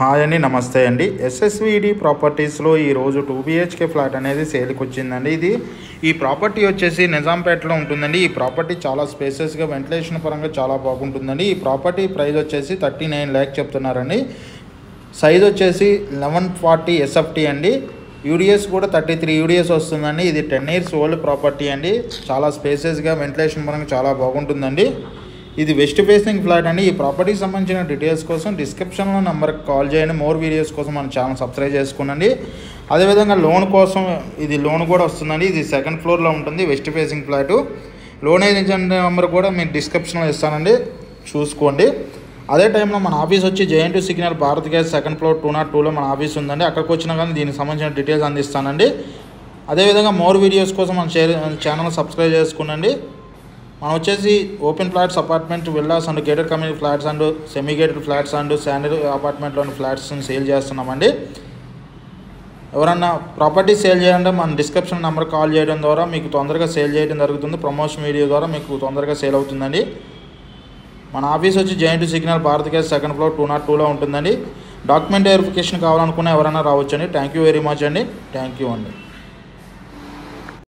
Hi అండి, నమస్తే అండి. ఎస్ఎస్విడి ప్రాపర్టీస్లో ఈరోజు 2 BHK ఫ్లాట్ అనేది సేల్కి వచ్చిందండి. ఈ ప్రాపర్టీ వచ్చేసి నిజాంపేటలో ఉంటుందండి. ఈ ప్రాపర్టీ చాలా స్పేసెస్గా వెంటిలేషన్ పరంగా చాలా బాగుంటుందండి. ఈ ప్రాపర్టీ ప్రైస్ వచ్చేసి 39 lakhs చెప్తున్నారండి. సైజ్ వచ్చేసి 1140 SFT అండి. యూడిఎస్ కూడా 33 UDS వస్తుందండి. ఇది 10 years ఓల్డ్ ప్రాపర్టీ అండి. చాలా స్పేసెస్గా వెంటిలేషన్ పరంగా చాలా బాగుంటుందండి. ఇది వెస్ట్ ఫేసింగ్ ఫ్లాట్ అండి. ఈ ప్రాపర్టీకి సంబంధించిన డీటెయిల్స్ కోసం డిస్క్రిప్షన్లో నెంబర్కి కాల్ చేయండి. మోర్ వీడియోస్ కోసం మన ఛానల్ సబ్స్క్రైబ్ చేసుకోండి. అదేవిధంగా లోన్ కోసం ఇది లోన్ కూడా వస్తుందండి. ఇది 2nd floorలో ఉంటుంది, west facing flat. Loan agent number కూడా మీకు డిస్క్రిప్షన్లో ఇస్తానండి, చూసుకోండి. అదే టైంలో మన ఆఫీస్ వచ్చి JN2 signal Bharat gas 2nd floor 202లో మన ఆఫీస్ ఉందండి. అక్కడికి వచ్చినా కానీ దీనికి సంబంధించిన డీటెయిల్స్ అందిస్తానండి. అదేవిధంగా మోర్ వీడియోస్ కోసం మన ఛానల్ సబ్స్క్రైబ్ చేసుకోండి. మనం వచ్చేసి open flats, apartment, villas and gated community flats and semi gated flats and standard అపార్ట్మెంట్లోని ఫ్లాట్స్ని సేల్ చేస్తున్నామండి. ఎవరన్నా ప్రాపర్టీ సేల్ చేయాలంటే మన డిస్క్రిప్షన్ నెంబర్ కాల్ చేయడం ద్వారా మీకు తొందరగా సేల్ చేయడం జరుగుతుంది. ప్రమోషన్ వీడియో ద్వారా మీకు తొందరగా సేల్ అవుతుందండి. మన ఆఫీస్ వచ్చి JN2 signal Bharat gas 2nd floor 202లో ఉంటుందండి. డాక్యుమెంట్ వెరిఫికేషన్ కావాలనుకున్న ఎవరైనా రావచ్చండి. థ్యాంక్ యూ వెరీ మచ్ అండి. థ్యాంక్ యూ అండి.